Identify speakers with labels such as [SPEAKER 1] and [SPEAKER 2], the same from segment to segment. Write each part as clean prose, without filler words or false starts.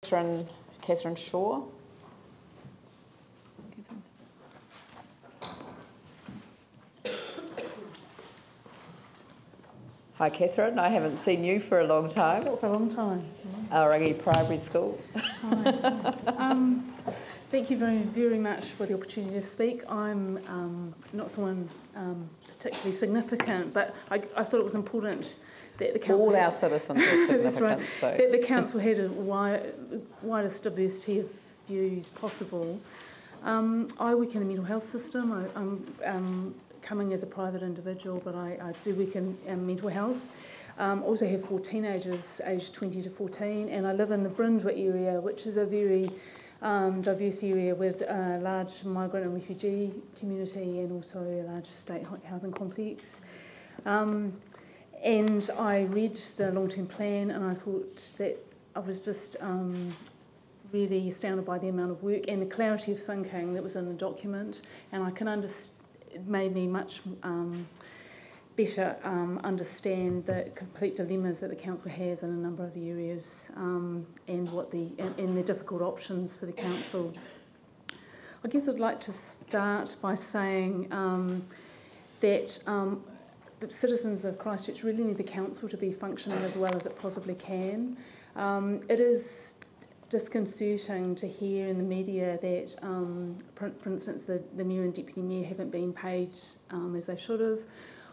[SPEAKER 1] Katherine Shaw. Hi Katherine, I haven't seen you for a long time.
[SPEAKER 2] For a long time.
[SPEAKER 1] Aorangi Primary School.
[SPEAKER 2] Hi. Thank you very, very much for the opportunity to speak. I'm not someone particularly significant, but I thought it was important that the council...
[SPEAKER 1] All our citizens are significant.
[SPEAKER 2] right,
[SPEAKER 1] so.
[SPEAKER 2] that the council had a widest diversity of views possible. I work in the mental health system. I'm coming as a private individual, but I do work in mental health. Also have 4 teenagers aged 20 to 14, and I live in the Brindwa area, which is a very diverse area with a large migrant and refugee community and also a large state housing complex. And I read the long-term plan and I thought that I was just really astounded by the amount of work and the clarity of thinking that was in the document, and I can understand. It made me much better understand the complete dilemmas that the council has in a number of the areas and the difficult options for the council. I guess I'd like to start by saying that the citizens of Christchurch really need the council to be functioning as well as it possibly can. It is disconcerting to hear in the media that, for instance, the Mayor and Deputy Mayor haven't been paid as they should have,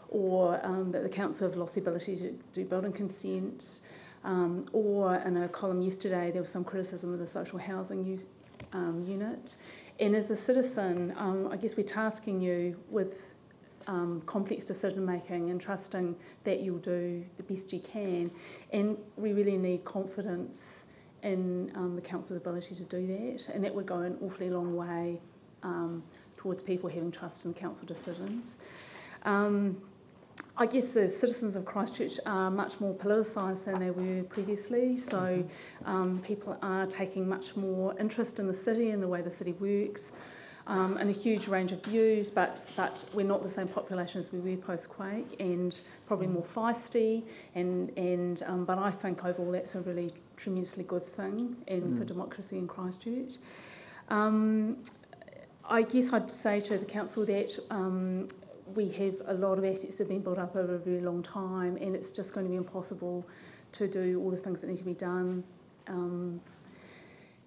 [SPEAKER 2] or that the council have lost the ability to do building consents, or in a column yesterday there was some criticism of the social housing unit. And as a citizen, I guess we're tasking you with complex decision making and trusting that you'll do the best you can, and we really need confidence in the council's ability to do that, and that would go an awfully long way towards people having trust in council decisions. I guess the citizens of Christchurch are much more politicised than they were previously, so people are taking much more interest in the city and the way the city works, and a huge range of views, but we're not the same population as we were post-quake, and probably more feisty, but I think overall that's a really tremendously good thing for democracy in Christchurch. I guess I'd say to the council that we have a lot of assets that have been built up over a very long time, and it's just going to be impossible to do all the things that need to be done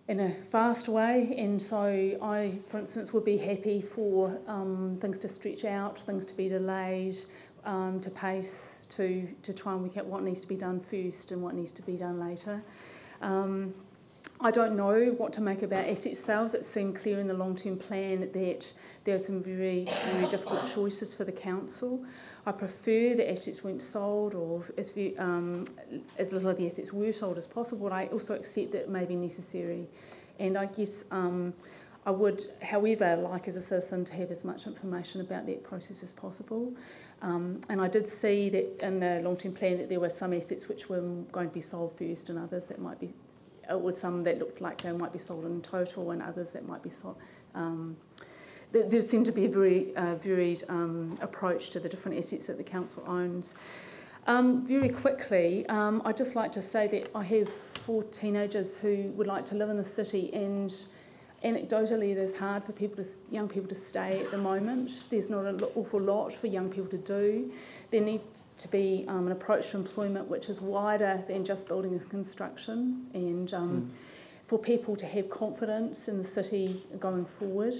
[SPEAKER 2] in a fast way, and so I, for instance, would be happy for things to stretch out, things to be delayed, to pace, to try and work out what needs to be done first and what needs to be done later. I don't know what to make about asset sales. It seemed clear in the long-term plan that there are some very, very difficult choices for the council. I prefer that assets weren't sold, or as little of the assets were sold as possible, but I also accept that it may be necessary. And I guess I would, however, like as a citizen to have as much information about that process as possible. And I did see that in the long-term plan that there were some assets which were going to be sold first, and others that might be, or some that looked like they might be sold in total, and others that might be sold. There seemed to be a very varied approach to the different assets that the council owns. Very quickly, I'd just like to say that I have 4 teenagers who would like to live in the city, and anecdotally it is hard for young people to stay at the moment. There's not an awful lot for young people to do. There needs to be an approach to employment which is wider than just building and construction, and for people to have confidence in the city going forward.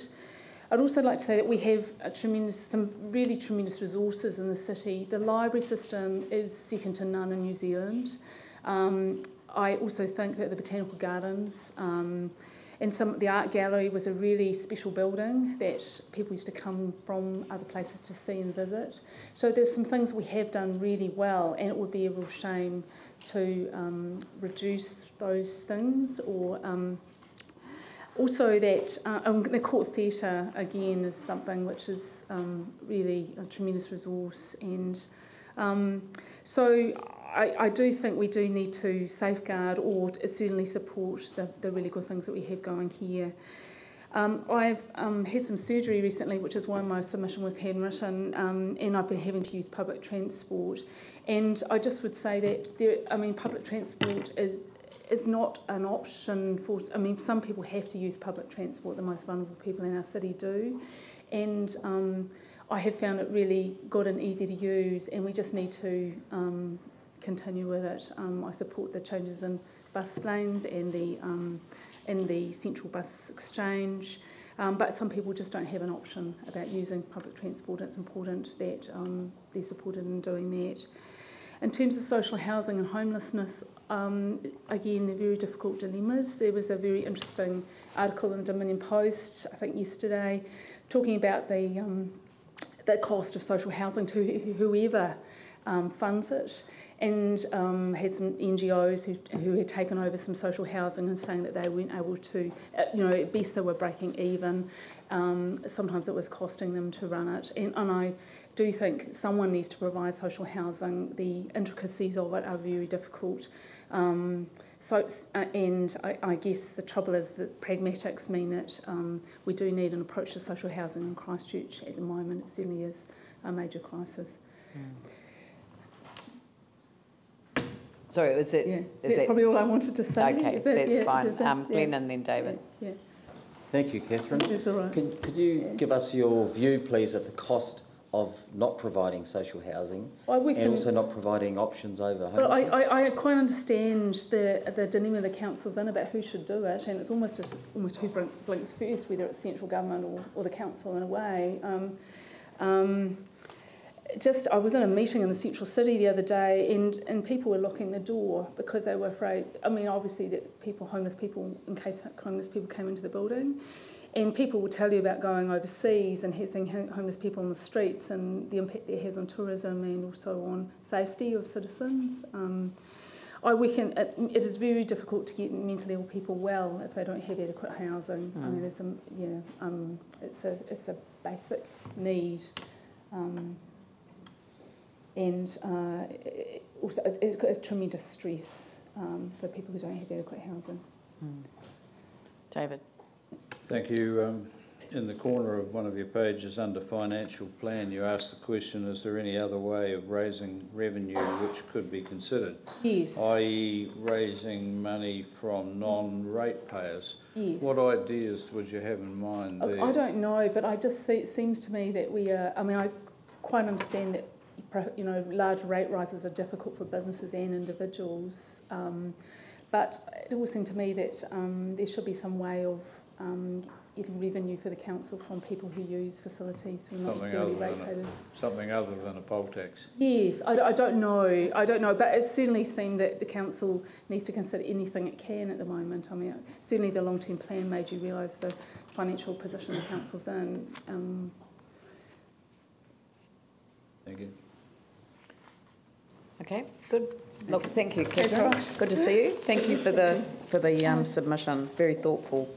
[SPEAKER 2] I'd also like to say that we have some really tremendous resources in the city. The library system is second to none in New Zealand. I also think that the botanical gardens and the art gallery was a really special building that people used to come from other places to see and visit. So there's some things we have done really well, and it would be a real shame to reduce those things, or also that the court theatre again is something which is really a tremendous resource, and so I do think we do need to safeguard or certainly support the really good things that we have going here. I've had some surgery recently, which is why my submission was handwritten, and I've been having to use public transport. And I just would say that public transport is not an option for, I mean, some people have to use public transport, the most vulnerable people in our city do, and I have found it really good and easy to use, and we just need to continue with it. I support the changes in bus lanes and the central bus exchange, but some people just don't have an option about using public transport. It's important that they're supported in doing that. In terms of social housing and homelessness, again, they're very difficult dilemmas. There was a very interesting article in the Dominion Post, I think yesterday, talking about the cost of social housing to whoever funds it, and had some NGOs who had taken over some social housing and saying that they weren't able to, at best they were breaking even. Sometimes it was costing them to run it, and I do think someone needs to provide social housing. The intricacies of it are very difficult. And I guess the trouble is that pragmatics mean that we do need an approach to social housing in Christchurch at the moment. It certainly is a major crisis.
[SPEAKER 1] Sorry, was it?
[SPEAKER 2] Yeah, that's probably all I wanted to say.
[SPEAKER 1] Okay, that's fine. Glenn and then David.
[SPEAKER 2] Yeah.
[SPEAKER 3] Thank you, Katherine.
[SPEAKER 2] That's all right.
[SPEAKER 3] Could you give us your view, please, of the cost of not providing social housing and also not providing options over homelessness?
[SPEAKER 2] Well, I quite understand the dilemma the council's in about who should do it, and it's almost who blinks first, whether it's central government or the council in a way. I was in a meeting in the central city the other day, and people were locking the door because they were afraid. I mean, obviously that homeless people, in case homeless people came into the building. And people will tell you about going overseas and seeing homeless people on the streets and the impact that it has on tourism and also on safety of citizens. I reckon it is very difficult to get mentally ill people well if they don't have adequate housing. I mean, it's a basic need, and also it's tremendous stress for people who don't have adequate housing.
[SPEAKER 1] David.
[SPEAKER 4] Thank you. In the corner of one of your pages under financial plan, you asked the question, is there any other way of raising revenue which could be considered?
[SPEAKER 2] Yes.
[SPEAKER 4] I.e. raising money from non-ratepayers.
[SPEAKER 2] Yes.
[SPEAKER 4] What ideas would you have in mind there?
[SPEAKER 2] I don't know, but it seems to me that we are, I mean, I quite understand that, large rate rises are difficult for businesses and individuals, but it would seem to me that there should be some way of getting revenue for the council from people who use facilities who are not necessarily rate-paid.
[SPEAKER 4] Something other than a poll tax?
[SPEAKER 2] Yes, I don't know, but it certainly seemed that the council needs to consider anything it can at the moment. I mean, certainly the long-term plan made you realise the financial position the council's in.
[SPEAKER 4] Thank you.
[SPEAKER 1] Okay, good. Look, thank you, Katherine. Good to see you. Thank you for the submission. Very thoughtful.